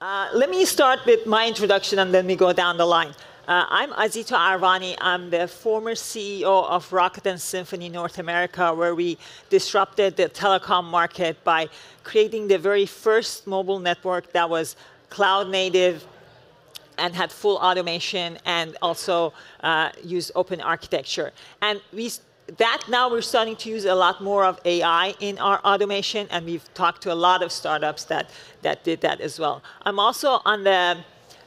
Let me start with my introduction and then we go down the line. I'm Azita Arvani. I'm the former CEO of Rocket and Symphony North America, where we disrupted the telecom market by creating the very first mobile network that was cloud native and had full automation and also used open architecture. And now we're starting to use a lot more of AI in our automation, and we've talked to a lot of startups that did that as well. I'm also on the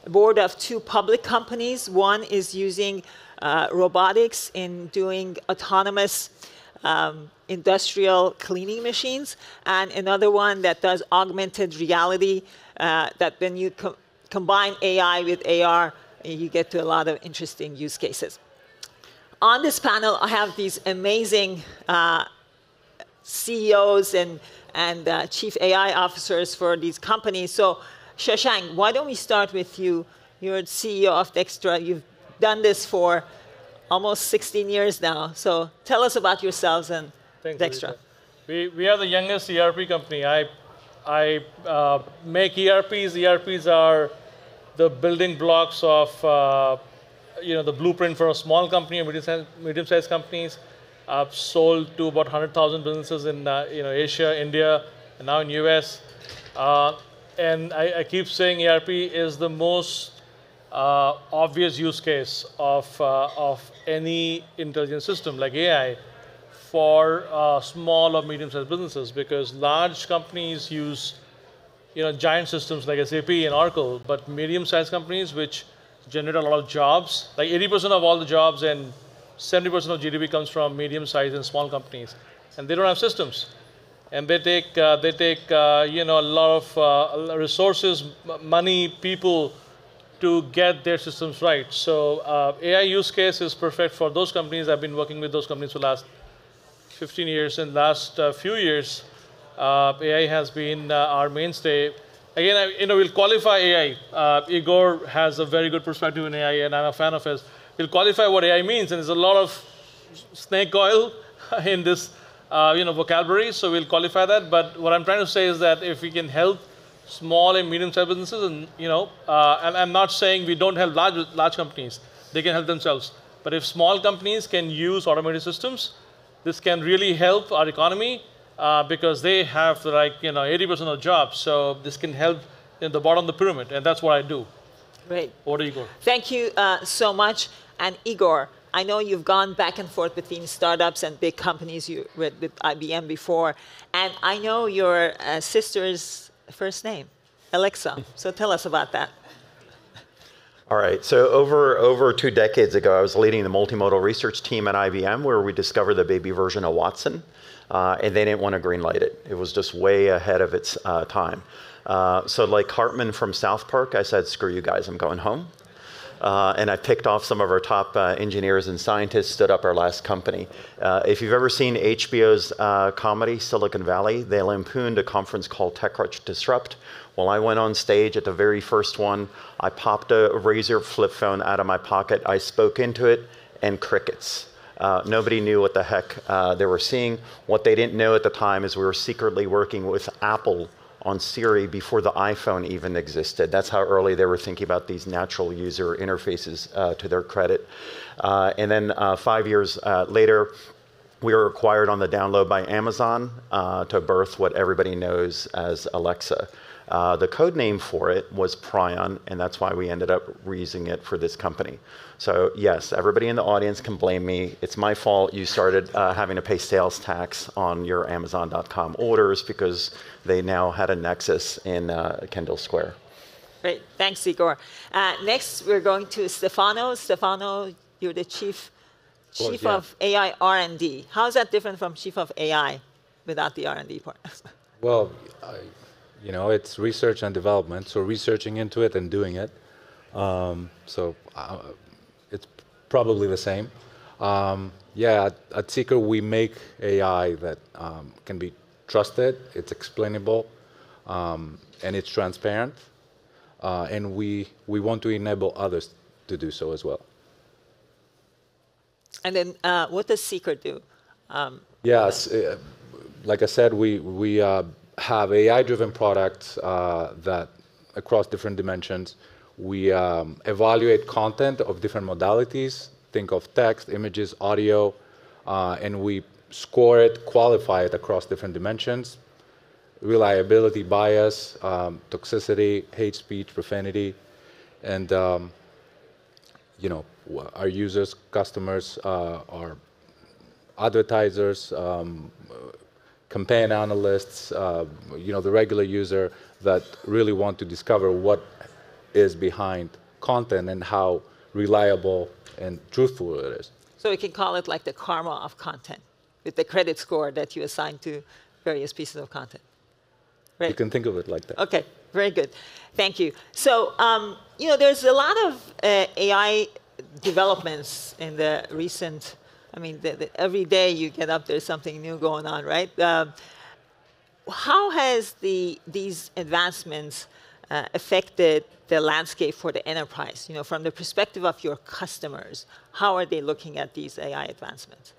board of 2 public companies. One is using robotics in doing autonomous industrial cleaning machines, and another one that does augmented reality, that when you combine AI with AR, you get to a lot of interesting use cases. On this panel, I have these amazing CEOs and chief AI officers for these companies. So Shashank, why don't we start with you? You're CEO of Dextra. You've done this for almost 16 years now. So tell us about yourselves and Dextra. We are the youngest ERP company. I make ERPs. ERPs are the building blocks of the blueprint for a small company or medium-sized companies. I've sold to about 100,000 businesses in Asia, India, and now in US. And I keep saying ERP is the most obvious use case of any intelligent system like AI for small or medium-sized businesses, because large companies use giant systems like SAP and Oracle, but medium-sized companies which generate a lot of jobs, like 80% of all the jobs and 70% of GDP comes from medium-sized and small companies, and they don't have systems. And they take a lot of resources, money, people to get their systems right. So AI use case is perfect for those companies. I've been working with those companies for the last 15 years. In the last few years, AI has been our mainstay. Again, we'll qualify AI. Igor has a very good perspective in AI, and I'm a fan of his. We'll qualify what AI means, and there's a lot of snake oil in this vocabulary, so we'll qualify that. But what I'm trying to say is that if we can help small and medium-sized businesses, and and I'm not saying we don't help large companies, they can help themselves. But if small companies can use automated systems, this can really help our economy because they have 80% of jobs. So this can help in the bottom of the pyramid, and that's what I do. Great. Over to Igor. Thank you so much. And Igor, I know you've gone back and forth between startups and big companies. You were with IBM before. And I know your sister's first name, Alexa. So tell us about that. All right. So over 2 decades ago, I was leading the multimodal research team at IBM, where we discovered the baby version of Watson. And they didn't want to greenlight it. It was just way ahead of its time. So like Cartman from South Park, I said, screw you guys, I'm going home. And I picked off some of our top engineers and scientists, stood up our last company. If you've ever seen HBO's comedy, Silicon Valley, they lampooned a conference called TechCrunch Disrupt. Well, I went on stage at the very first one. I popped a Razr flip phone out of my pocket. I spoke into it, and crickets. Nobody knew what the heck they were seeing. What they didn't know at the time is we were secretly working with Apple on Siri before the iPhone even existed. That's how early they were thinking about these natural user interfaces to their credit. And then 5 years later, we were acquired on the download by Amazon to birth what everybody knows as Alexa. The code name for it was Prion, and that's why we ended up reusing it for this company. So yes, everybody in the audience can blame me. It's my fault you started having to pay sales tax on your Amazon.com orders because they now had a nexus in Kendall Square. Great. Thanks, Igor. Next, we're going to Stefano. Stefano, you're the chief of AI R&D. How is that different from chief of AI without the R&D part? Well, it's research and development, so researching into it and doing it. It's probably the same. At Seeker, we make AI that can be trusted, it's explainable, and it's transparent. And we want to enable others to do so as well. And then what does Seeker do? Yes, like I said, we have AI-driven products that across different dimensions. We evaluate content of different modalities. Think of text, images, audio, and we score it, qualify it across different dimensions. Reliability, bias, toxicity, hate speech, profanity, and our users, customers, our advertisers, campaign analysts, the regular user that really want to discover what is behind content and how reliable and truthful it is. So we can call it like the karma of content, with the credit score that you assign to various pieces of content. Right. You can think of it like that. Okay, very good. Thank you. So, there's a lot of AI developments in the recent, every day you get up, there's something new going on, right? How has these advancements affected the landscape for the enterprise? From the perspective of your customers, how are they looking at these AI advancements?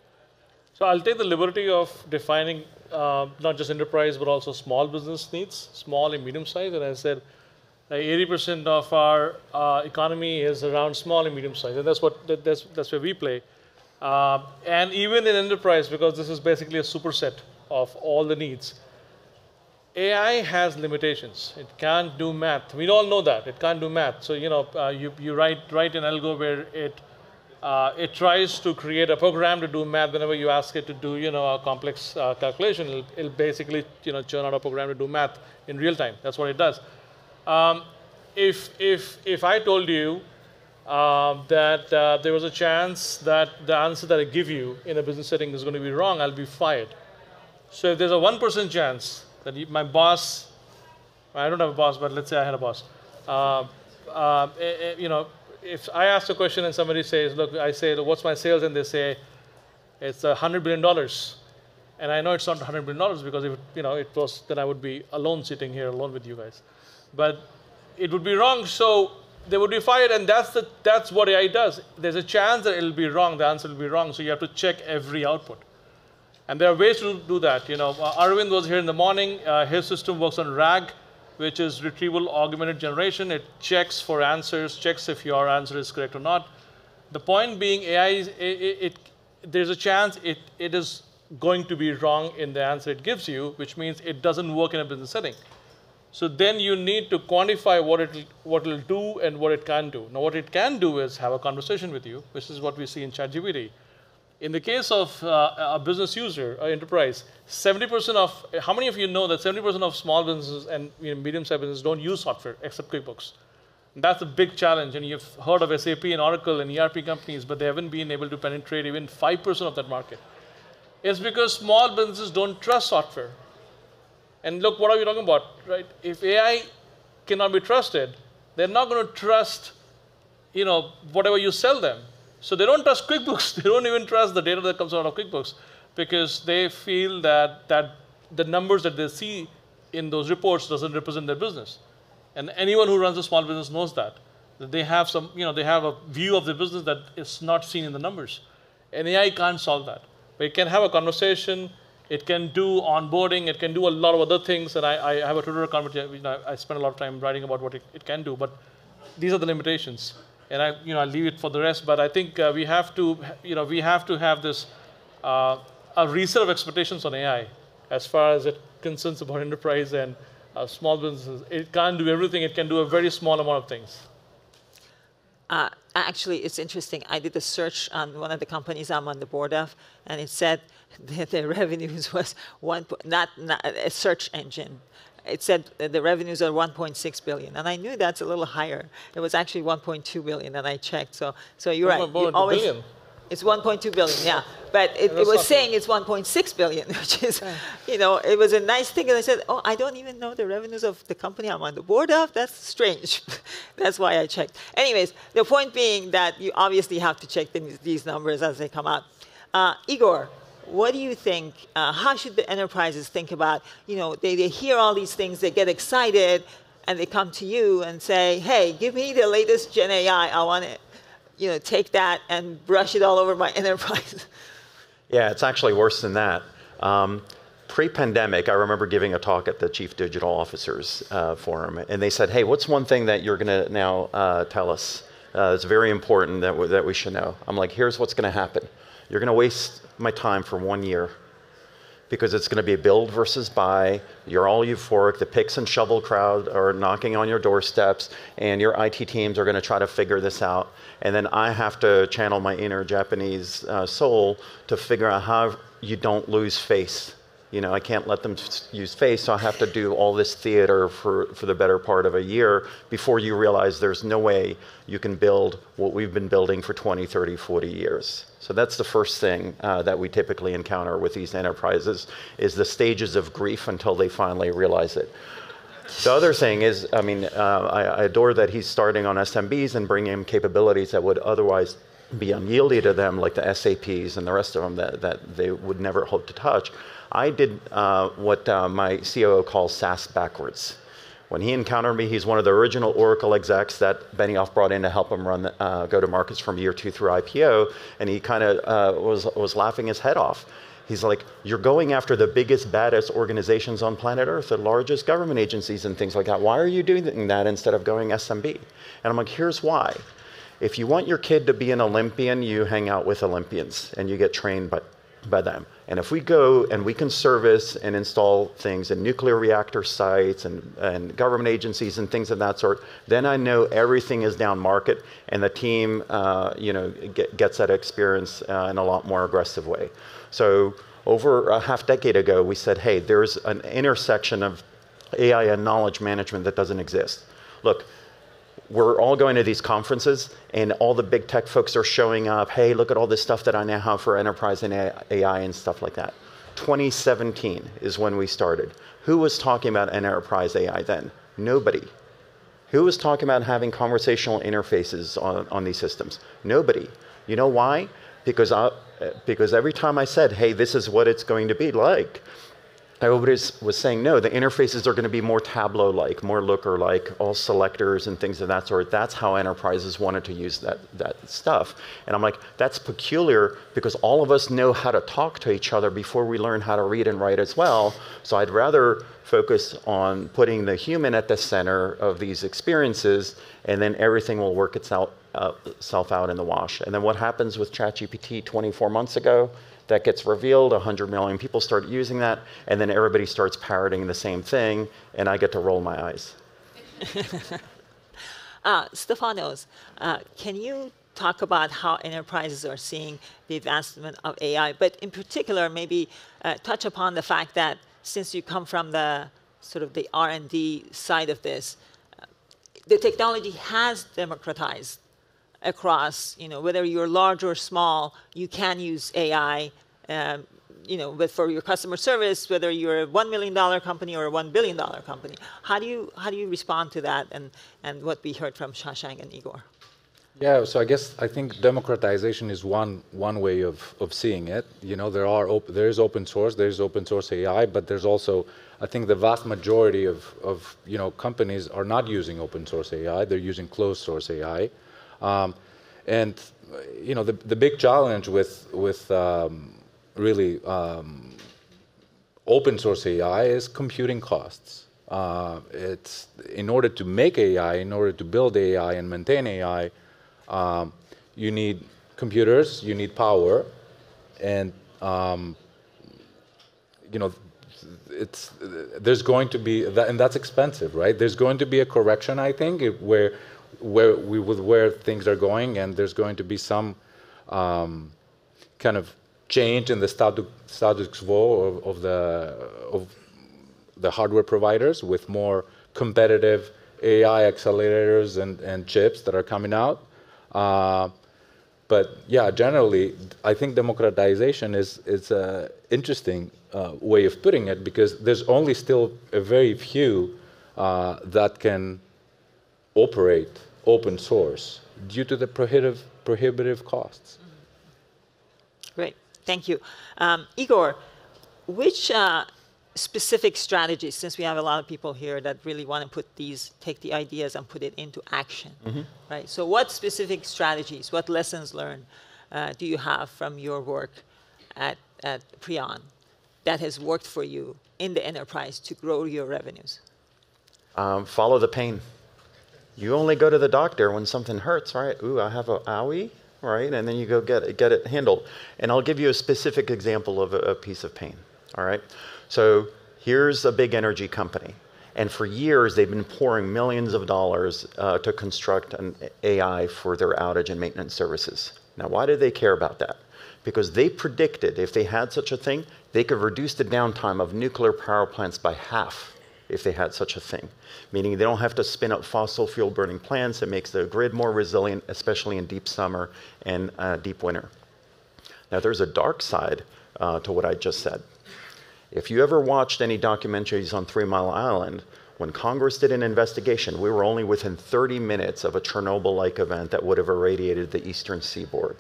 So I'll take the liberty of defining not just enterprise, but also small business needs, small and medium size. And I said 80% of our economy is around small and medium size, and that's where we play. And even in enterprise, because this is basically a superset of all the needs, AI has limitations. It can't do math. We all know that. It can't do math. So, you write an algo where it tries to create a program to do math. Whenever you ask it to do, a complex calculation, it'll basically, churn out a program to do math in real time. That's what it does. If I told you that there was a chance that the answer that I give you in a business setting is going to be wrong, I'll be fired. So if there's a 1% chance that my boss, I don't have a boss, but let's say I had a boss. If I ask a question and somebody says, look, I say, what's my sales? And they say, it's $100 billion. And I know it's not $100 billion because if it was, then I would be alone sitting here alone with you guys. But it would be wrong, so they would be fired, and that's what AI does. There's a chance that it'll be wrong, the answer will be wrong, so you have to check every output. And there are ways to do that. Arvind was here in the morning. His system works on RAG, which is retrieval augmented generation. It checks for answers, checks if your answer is correct or not. The point being, AI, there's a chance it is going to be wrong in the answer it gives you, which means it doesn't work in a business setting. So then you need to quantify what it'll do and what it can do. Now, what it can do is have a conversation with you, which is what we see in ChatGPT. In the case of a business user, an enterprise, 70% of, how many of you know that 70% of small businesses and medium-sized businesses don't use software except QuickBooks? And that's a big challenge. And you've heard of SAP and Oracle and ERP companies, but they haven't been able to penetrate even 5% of that market. It's because small businesses don't trust software. And look, what are we talking about, right? If AI cannot be trusted, they're not going to trust, whatever you sell them. So they don't trust QuickBooks. They don't even trust the data that comes out of QuickBooks because they feel that the numbers that they see in those reports doesn't represent their business. And anyone who runs a small business knows that they have they have a view of the business that is not seen in the numbers. And AI can't solve that. But it can have a conversation. It can do onboarding. It can do a lot of other things. And I have a Twitter account, which I spend a lot of time writing about what it can do. But these are the limitations. And I leave it for the rest. But I think we have to have this a reset of expectations on AI as far as it concerns about enterprise and small businesses. It can't do everything. It can do a very small amount of things. Actually, it's interesting. I did a search on one of the companies I'm on the board of, and it said that the revenues was not a search engine. It said the revenues are 1.6 billion, and I knew that's a little higher. It was actually 1.2 billion, and I checked. So you're right. You always, billion. It's 1.2 billion, yeah. But it was saying it's 1.6 billion, which is, it was a nice thing. And I said, oh, I don't even know the revenues of the company I'm on the board of. That's strange. That's why I checked. Anyways, the point being that you obviously have to check these numbers as they come out. Igor, what do you think? How should the enterprises think about, they hear all these things, they get excited, and they come to you and say, hey, give me the latest Gen AI. I want it. Take that and brush it all over my enterprise. Yeah, it's actually worse than that. pre-pandemic, I remember giving a talk at the Chief Digital Officers Forum, and they said, hey, what's one thing that you're going to now tell us? It's very important that we should know. I'm like, here's what's going to happen. You're going to waste my time for 1 year because it's going to be build versus buy. You're all euphoric. The picks and shovel crowd are knocking on your doorsteps, and your IT teams are going to try to figure this out. And then I have to channel my inner Japanese soul to figure out how you don't lose face. You know, I can't let them use face, so I have to do all this theater for the better part of a year before you realize there's no way you can build what we've been building for 20, 30, 40 years. So that's the first thing that we typically encounter with these enterprises, is the stages of grief until they finally realize it. The other thing is, I mean, I adore that he's starting on SMBs and bringing in capabilities that would otherwise be unyielding to them, like the SAPs and the rest of them that they would never hope to touch. I did what my COO calls SaaS backwards. When he encountered me, he's one of the original Oracle execs that Benioff brought in to help him run go-to-markets from year 2 through IPO, and he kind of was laughing his head off. He's like, you're going after the biggest, baddest organizations on planet Earth, the largest government agencies and things like that. Why are you doing that instead of going SMB? And I'm like, here's why. If you want your kid to be an Olympian, you hang out with Olympians and you get trained by them. And if we go and we can service and install things in nuclear reactor sites and government agencies and things of that sort, then I know everything is down market, and the team gets that experience in a lot more aggressive way. So over a half decade ago, we said, hey, there's an intersection of AI and knowledge management that doesn't exist. Look, we're all going to these conferences, and all the big tech folks are showing up. Hey, look at all this stuff that I now have for enterprise and AI and stuff like that. 2017 is when we started. Who was talking about enterprise AI then? Nobody. Who was talking about having conversational interfaces on these systems? Nobody. You know why? Because every time I said, hey, this is what it's going to be like, everybody was saying, no, the interfaces are going to be more Tableau-like, more Looker-like, all selectors and things of that sort. That's how enterprises wanted to use that stuff. And I'm like, that's peculiar because all of us know how to talk to each other before we learn how to read and write as well. So I'd rather focus on putting the human at the center of these experiences, and then everything will work itself out in the wash. And then what happens with ChatGPT 24 months ago? That gets revealed, 100 million people start using that, and then everybody starts parroting the same thing, and I get to roll my eyes. Stefanos, can you talk about how enterprises are seeing the advancement of AI, but in particular, maybe touch upon the fact that since you come from the sort of the R&D side of this, the technology has democratized across, whether you're large or small, you can use AI, but for your customer service, whether you're a $1 million company or a $1 billion company. How do you respond to that and what we heard from Shashank and Igor? Yeah, so I think democratization is one way of seeing it. There is open source AI, but there's also, I think the vast majority of companies are not using open source AI, they're using closed source AI. And the big challenge with really open source AI is computing costs. It's in order to make AI, in order to build AI and maintain AI, you need computers, you need power, and there's going to be that, and that's expensive, right? There's going to be a correction, I think, where things are going, and there's going to be some kind of change in the status quo of the hardware providers, with more competitive AI accelerators and chips that are coming out. But yeah, generally, I think democratization is an interesting way of putting it, because there's only still a very few that can operate open source due to the prohibitive costs. Great, thank you. Igor, which specific strategies, since we have a lot of people here that really want to take the ideas and put it into action, right? So what specific strategies, what lessons learned do you have from your work at Prion? that has worked for you in the enterprise to grow your revenues? Follow the pain. You only go to the doctor when something hurts, right? Ooh, I have a owie, right? And then you go get it handled. And I'll give you a specific example of a piece of pain, all right? So here's a big energy company. And for years, they've been pouring millions of dollars to construct an AI for their outage and maintenance services. Now, why do they care about that? Because they predicted if they had such a thing, they could reduce the downtime of nuclear power plants by half if they had such a thing. Meaning they don't have to spin up fossil fuel burning plants. It makes the grid more resilient, especially in deep summer and deep winter. Now, there's a dark side to what I just said. If you ever watched any documentaries on 3 Mile Island, when Congress did an investigation, we were only within 30 minutes of a Chernobyl-like event that would have irradiated the eastern seaboard.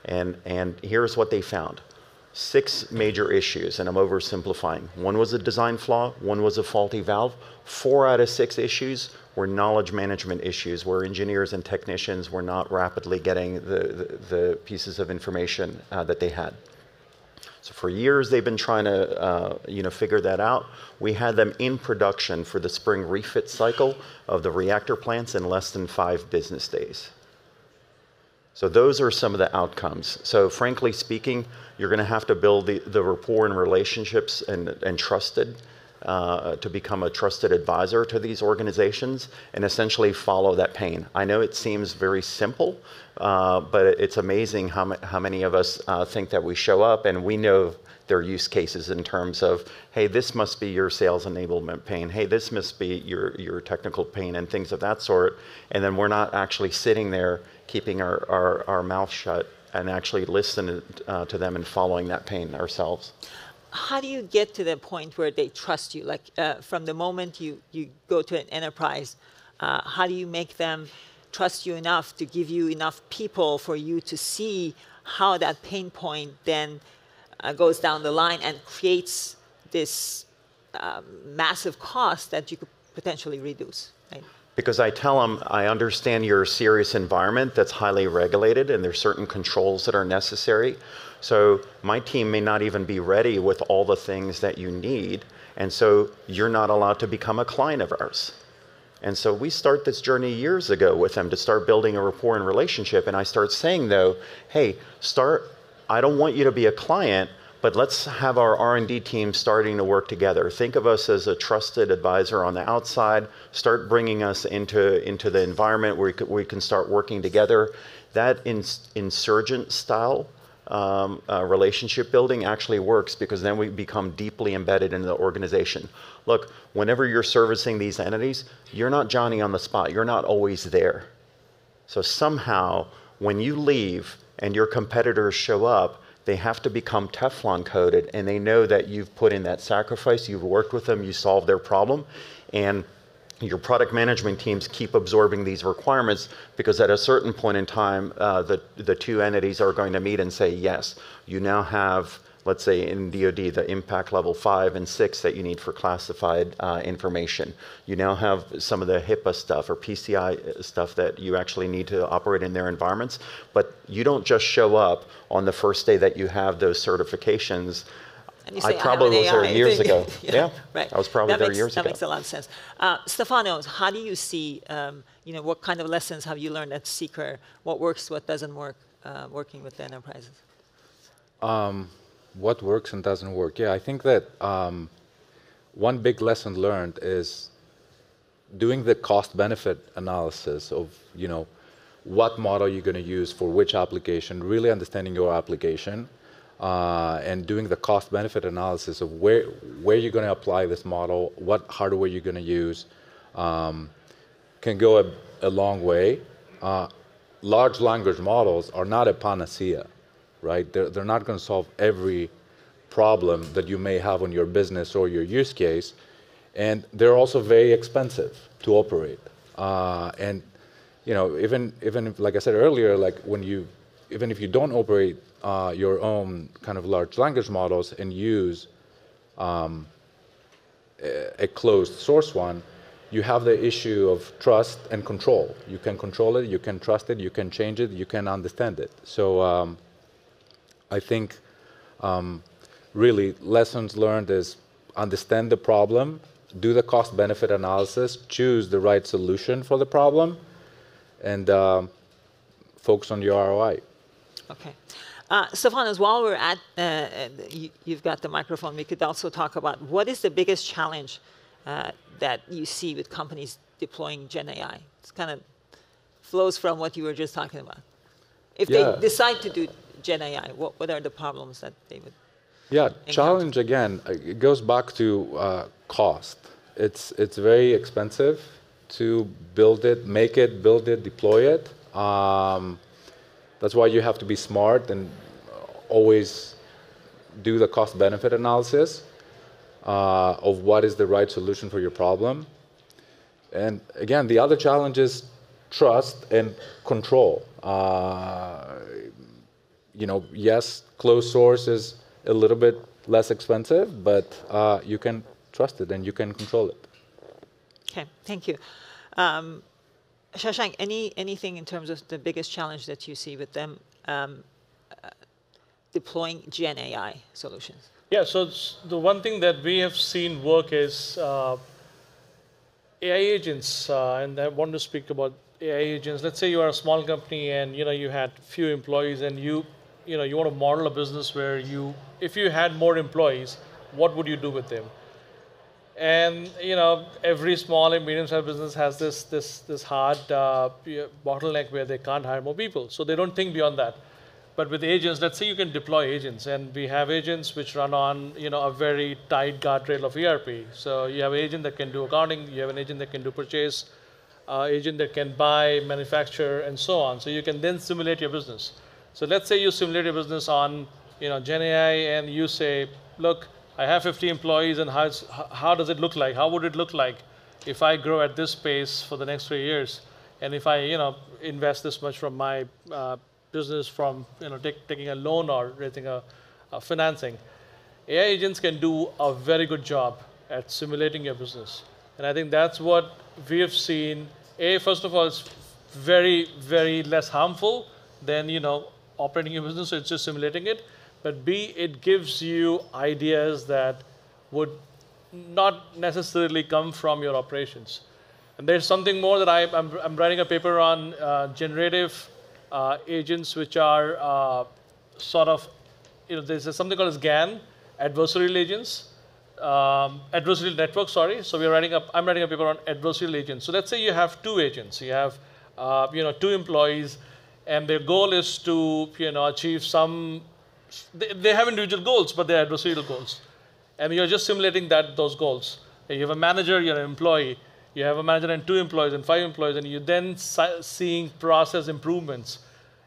And here's what they found. 6 major issues, and I'm oversimplifying. 1 was a design flaw, 1 was a faulty valve. 4 out of 6 issues were knowledge management issues, where engineers and technicians were not rapidly getting the pieces of information that they had. So for years, they've been trying to figure that out. We had them in production for the spring refit cycle of the reactor plants in less than 5 business days. So those are some of the outcomes. So frankly speaking, you're going to have to build the rapport and relationships and trusted to become a trusted advisor to these organizations and essentially follow that pain. I know it seems very simple, but it's amazing how many of us think that we show up and we know their use cases in terms of, hey, this must be your sales enablement pain. Hey, this must be your technical pain and things of that sort. And then we're not actually sitting there keeping our mouth shut and actually listening to them and following that pain ourselves. How do you get to the point where they trust you? Like from the moment you go to an enterprise, how do you make them trust you enough to give you enough people for you to see how that pain point then goes down the line and creates this massive cost that you could potentially reduce? Right? Because I tell them, I understand you're a serious environment that's highly regulated and there's certain controls that are necessary. So my team may not even be ready with all the things that you need. And so you're not allowed to become a client of ours. And so we start this journey years ago with them to start building a rapport and relationship. And I start saying though, hey, I don't want you to be a client, but let's have our R&D team starting to work together. Think of us as a trusted advisor on the outside. Start bringing us into the environment where we can start working together. That insurgent style relationship building actually works because then we become deeply embedded in the organization. Look, whenever you're servicing these entities, you're not Johnny on the spot. You're not always there. So somehow, when you leave and your competitors show up, they have to become Teflon coated and they know that you've put in that sacrifice, you've worked with them, you solved their problem, and your product management teams keep absorbing these requirements because at a certain point in time, the 2 entities are going to meet and say, yes, you now have, let's say in DoD, the impact level 5 and 6 that you need for classified information. You now have some of the HIPAA stuff or PCI stuff that you actually need to operate in their environments, but you don't just show up on the first day that you have those certifications. Say, I probably was there years ago. Yeah, right. I was probably there years ago. That makes a lot of sense. Stefano, how do you see, what kind of lessons have you learned at Seeker? What works, what doesn't work, working with the enterprises? What works and doesn't work? Yeah, I think that one big lesson learned is doing the cost-benefit analysis of, what model you're going to use for which application, really understanding your application, and doing the cost-benefit analysis of where you're going to apply this model, what hardware you're going to use, can go a long way. Large language models are not a panacea, right? They're not going to solve every problem that you may have on your business or your use case, and they're also very expensive to operate. And even if, like I said earlier, even if you don't operate your own kind of large language models and use a closed source one, you have the issue of trust and control. You can control it, you can trust it, you can change it, you can understand it. So I think really, lessons learned is understand the problem, do the cost-benefit analysis, choose the right solution for the problem, and focus on your ROI. Okay. Stefanos, while we're at, you've got the microphone, we could also talk about what is the biggest challenge that you see with companies deploying Gen AI? It's kind of flows from what you were just talking about. If they decide to do Gen AI, what are the problems that they would encounter? Challenge again, it goes back to cost. It's very expensive to build it, make it, build it, deploy it. That's why you have to be smart and always do the cost-benefit analysis of what is the right solution for your problem. And again, the other challenge is trust and control. Yes, closed source is a little bit less expensive, but you can trust it and you can control it. Okay, thank you. Shashank, anything in terms of the biggest challenge that you see with them deploying Gen AI solutions? Yeah, so the one thing that we have seen work is AI agents, and I want to speak about AI agents. Let's say you are a small company and you had few employees, and you want to model a business where if you had more employees, what would you do with them? And every small and medium-sized business has this hard bottleneck where they can't hire more people, so they don't think beyond that. But with agents, let's say you can deploy agents, and we have agents which run on a very tight guardrail of ERP. So you have an agent that can do accounting, you have an agent that can do purchase, agent that can buy, manufacture, and so on. So you can then simulate your business. So let's say you simulate your business on Gen AI, and you say, look, I have 50 employees, and how does it look like? How would it look like if I grow at this pace for the next 3 years, and if I invest this much from my business, from taking a loan or raising a financing? AI agents can do a very good job at simulating your business, and I think that's what we have seen. First of all, it's very, very less harmful than operating your business, so it's just simulating it. But B, it gives you ideas that would not necessarily come from your operations. And there's something more that I'm writing a paper on generative agents, which are sort of, there's something called as GAN, adversarial agents, adversarial network, sorry. So I'm writing a paper on adversarial agents. So let's say you have 2 agents. You have 2 employees, and their goal is to achieve some. They have individual goals, but they're adversarial goals. And you're just simulating those goals. You have a manager, you're an employee. You have a manager and 2 employees and 5 employees, and you're then seeing process improvements.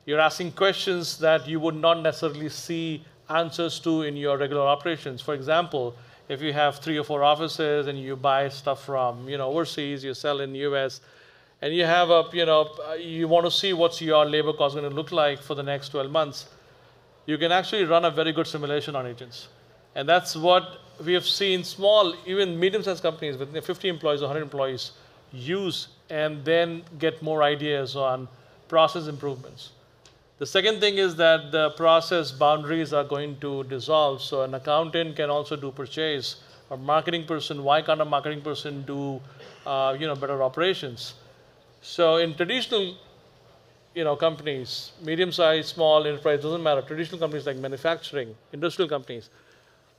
You're asking questions that you would not necessarily see answers to in your regular operations. For example, if you have 3 or 4 offices and you buy stuff from overseas, you sell in the US, and you have you want to see what's your labor cost going to look like for the next 12 months, you can actually run a very good simulation on agents. And that's what we have seen small, even medium-sized companies with 50 employees or 100 employees use, and then get more ideas on process improvements. The second thing is that the process boundaries are going to dissolve. So an accountant can also do purchase. A marketing person, why can't a marketing person do better operations? So in traditional companies, medium-sized, small enterprise, doesn't matter. Traditional companies like manufacturing, industrial companies,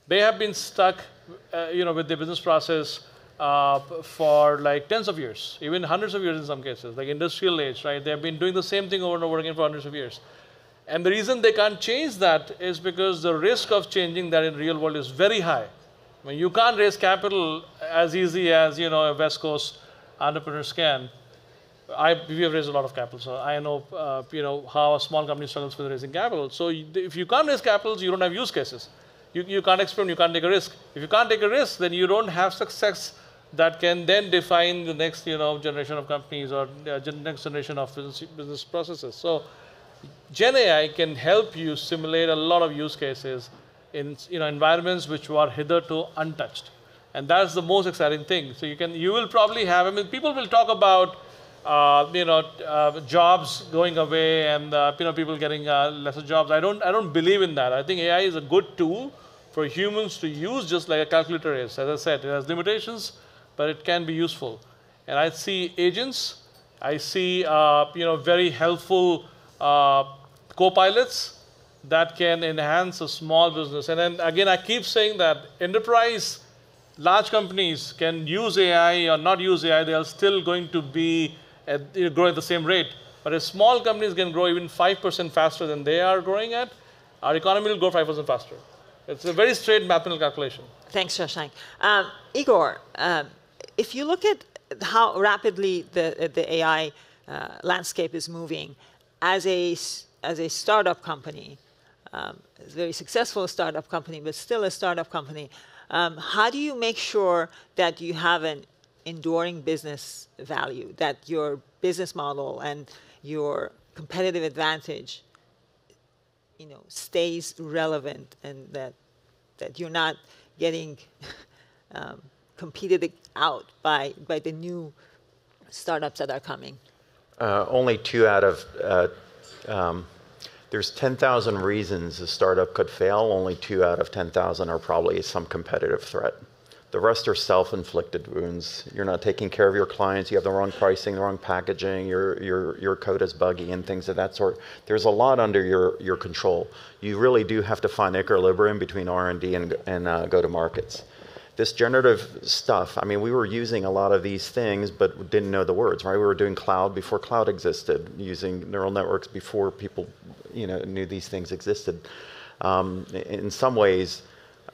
they have been stuck, with their business process for like tens of years, even hundreds of years in some cases, like industrial age, right? They have been doing the same thing over and over again for hundreds of years. And the reason they can't change that is because the risk of changing that in the real world is very high. I mean, you can't raise capital as easy as, a West Coast entrepreneurs can. We have raised a lot of capital, so I know, how a small company struggles with raising capital. So if you can't raise capitals, you don't have use cases. You can't experiment, you can't take a risk. If you can't take a risk, then you don't have success that can then define the next, generation of companies or next generation of business processes. So Gen AI can help you simulate a lot of use cases in environments which were hitherto untouched, and that's the most exciting thing. So you will probably have. People will talk about jobs going away and people getting lesser jobs. I don't believe in that. I think AI is a good tool for humans to use just like a calculator is. As I said, it has limitations, but it can be useful. And I see agents, I see very helpful co-pilots that can enhance a small business. And then again, I keep saying that enterprise, large companies can use AI or not use AI, they are still going to be grow at the same rate. But if small companies can grow even 5% faster than they are growing at, our economy will grow 5% faster. It's a very straight mathematical calculation. Thanks, Shashank. Igor, if you look at how rapidly the AI landscape is moving, as a startup company, a very successful startup company, but still a startup company, how do you make sure that you have an enduring business value, that your business model and your competitive advantage stays relevant, and that you're not getting competed out by the new startups that are coming? Only 2 out of, there's 10,000 reasons a startup could fail. Only 2 out of 10,000 are probably some competitive threat. The rest are self-inflicted wounds. You're not taking care of your clients. You have the wrong pricing, the wrong packaging. Your code is buggy and things of that sort. There's a lot under your control. You really do have to find equilibrium between R&D and go-to-markets. This generative stuff, I mean, we were using a lot of these things, but didn't know the words, right? We were doing cloud before cloud existed, using neural networks before people, knew these things existed. In some ways,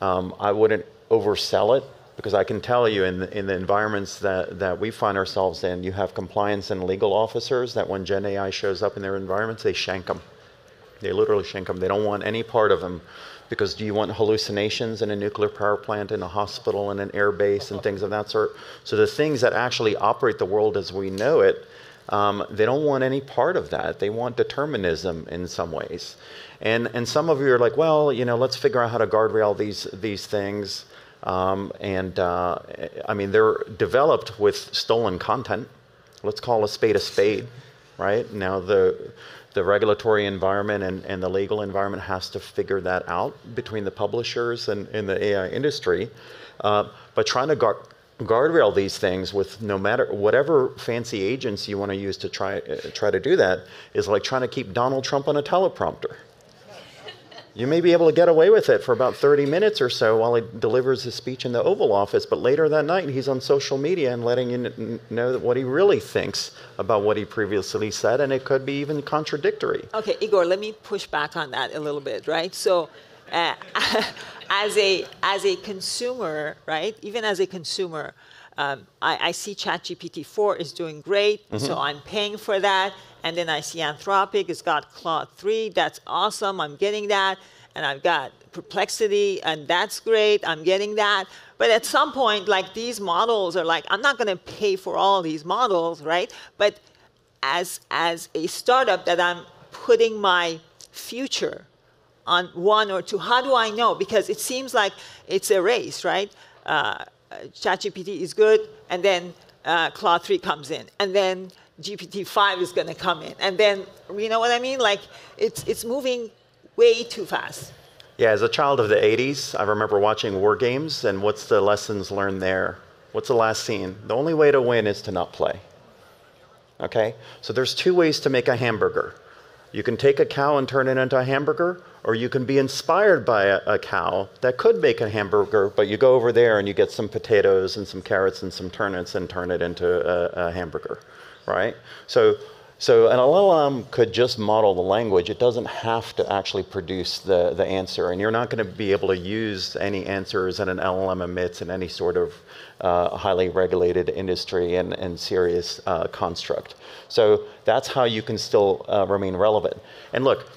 I wouldn't oversell it, because I can tell you in the environments that we find ourselves in, you have compliance and legal officers that when Gen AI shows up in their environments, they shank them. They literally shank them. They don't want any part of them. Because do you want hallucinations in a nuclear power plant, in a hospital, in an air base, and things of that sort? So the things that actually operate the world as we know it, they don't want any part of that. They want determinism in some ways. And some of you are like, well, let's figure out how to guardrail these things. I mean, they're developed with stolen content. Let's call a spade, right? Now the regulatory environment and the legal environment has to figure that out between the publishers and the AI industry. But trying to guardrail these things with no matter whatever fancy agents you want to use to try to do that is like trying to keep Donald Trump on a teleprompter. You may be able to get away with it for about 30 minutes or so while he delivers his speech in the Oval Office, but later that night he's on social media and letting you know what he really thinks about what he previously said, and it could be even contradictory. Okay, Igor, let me push back on that a little bit, right? So as a consumer, right, even as a consumer, I see ChatGPT 4 is doing great, so I'm paying for that. And then I see Anthropic, it's got Claude 3, that's awesome, I'm getting that. And I've got Perplexity, and that's great, I'm getting that. But at some point, like, these models are like, I'm not gonna pay for all these models, right? But as a startup that I'm putting my future on 1 or 2, how do I know? Because it seems like it's a race, right? ChatGPT is good, and then Claude 3 comes in, and then GPT-5 is going to come in, and then, you know what I mean? Like, it's moving way too fast. Yeah, as a child of the 80s, I remember watching War Games, and what's the lessons learned there? What's the last scene? The only way to win is to not play. Okay? So there's 2 ways to make a hamburger. You can take a cow and turn it into a hamburger, or you can be inspired by a cow that could make a hamburger, but you go over there and you get some potatoes and some carrots and some turnips and turn it into a hamburger, right? So an LLM could just model the language. It doesn't have to actually produce the answer, and you're not going to be able to use any answers that an LLM emits in any sort of highly regulated industry and serious construct. So that's how you can still remain relevant. And look,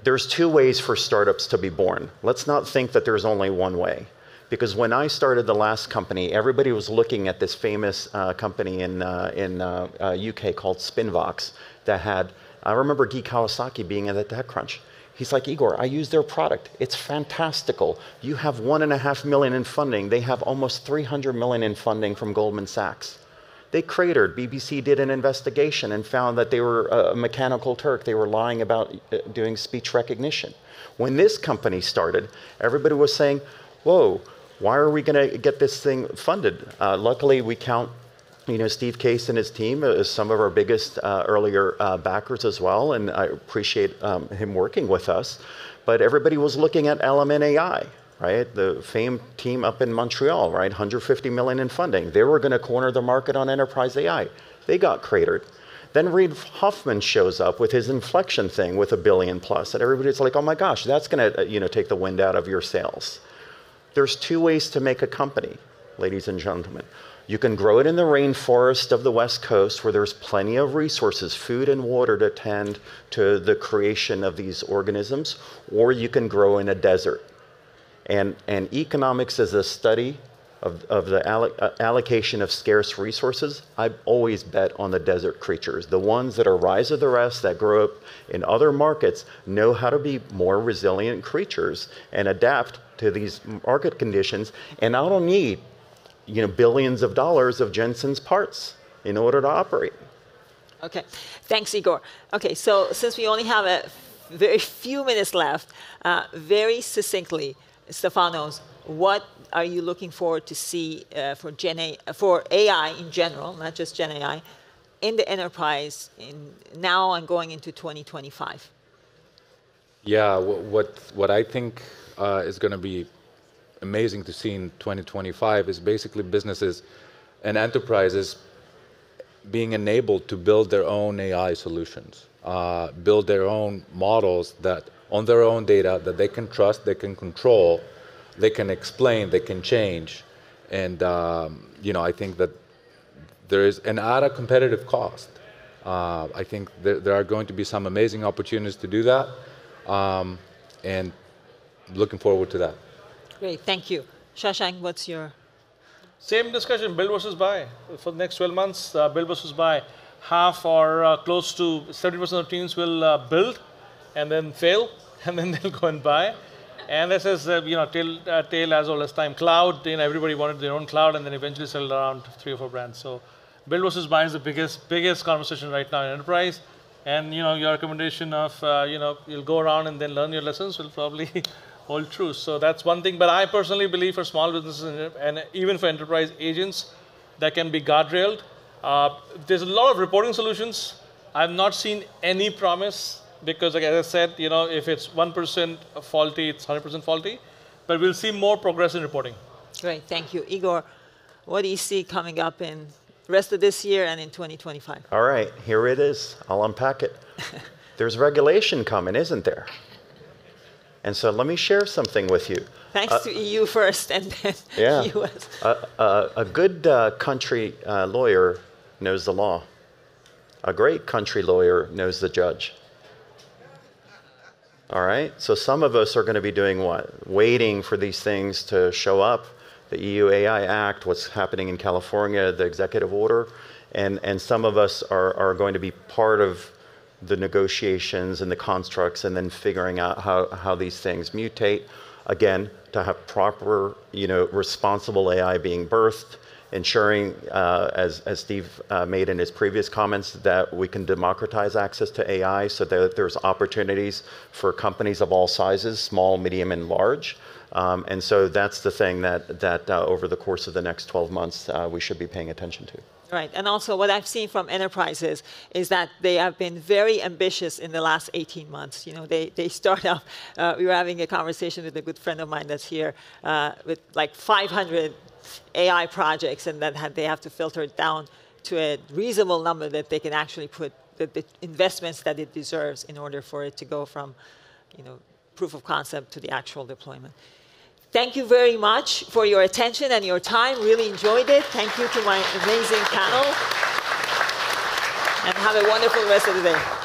there's 2 ways for startups to be born. Let's not think that there's only one way. Because when I started the last company, everybody was looking at this famous company in UK called Spinvox that had, I remember Guy Kawasaki being at the TechCrunch. He's like, Igor, I use their product. It's fantastical. You have $1.5 million in funding. They have almost $300 million in funding from Goldman Sachs. They cratered. BBC did an investigation and found that they were a mechanical Turk. They were lying about doing speech recognition. When this company started, everybody was saying, whoa, why are we going to get this thing funded? Luckily, we count Steve Case and his team as some of our biggest earlier backers as well, and I appreciate him working with us. But everybody was looking at Element AI, right? The famed team up in Montreal, right? 150 million in funding. They were going to corner the market on enterprise AI. They got cratered. Then Reid Hoffman shows up with his inflection thing with $1 billion plus, and everybody's like, oh my gosh, that's going to take the wind out of your sails. There's two ways to make a company, ladies and gentlemen. You can grow it in the rainforest of the West Coast where there's plenty of resources, food and water to tend to the creation of these organisms, or you can grow in a desert. And economics is a study of the allocation of scarce resources. I always bet on the desert creatures. The ones that are rise of the rest, that grow up in other markets, know how to be more resilient creatures and adapt to these market conditions. And I don't need billions of dollars of Jensen's parts in order to operate. Okay, thanks, Igor. Okay, so since we only have a very few minutes left, very succinctly, Stefanos, what are you looking forward to see for AI in general, not just Gen AI, in the enterprise now and going into 2025? Yeah, what I think is going to be amazing to see in 2025 is basically businesses and enterprises being enabled to build their own AI solutions, build their own models that on their own data that they can trust, they can control, they can explain, they can change. And I think that there is, and at a competitive cost. I think there are going to be some amazing opportunities to do that, and looking forward to that. Great, thank you. Shashank, what's your? Same discussion, build versus buy. For the next 12 months, build versus buy. Half or close to 70% of teams will build and then fail, and then they'll go and buy. And this is, tale as old as time. Cloud, everybody wanted their own cloud, and then eventually settled around 3 or 4 brands. So build versus buy is the biggest conversation right now in enterprise. And, your recommendation of, you'll go around and then learn your lessons will probably hold true. So that's one thing. But I personally believe for small businesses and even for enterprise agents, that can be guardrailed. There's a lot of reporting solutions. I've not seen any promise because, like, as I said, if it's 1% faulty, it's 100% faulty. But we'll see more progress in reporting. Great, thank you. Igor, what do you see coming up in the rest of this year and in 2025? All right, here it is. I'll unpack it. There's regulation coming, isn't there? And so let me share something with you. Thanks to EU first and then US. A good country lawyer knows the law. A great country lawyer knows the judge. All right? So some of us are going to be doing what? Waiting for these things to show up. The EU AI Act, what's happening in California, the executive order. And some of us are going to be part of the negotiations and the constructs and then figuring out how these things mutate. Again, to have proper, responsible AI being birthed, ensuring, as Steve made in his previous comments, that we can democratize access to AI so that there's opportunities for companies of all sizes, small, medium, and large. And so that's the thing that over the course of the next 12 months, we should be paying attention to. Right, and also what I've seen from enterprises is that they have been very ambitious in the last 18 months. They start off, we were having a conversation with a good friend of mine that's here with like 500 AI projects, and then they have to filter it down to a reasonable number that they can actually put the investments that it deserves in order for it to go from, proof of concept to the actual deployment. Thank you very much for your attention and your time. Really enjoyed it. Thank you to my amazing panel. And have a wonderful rest of the day.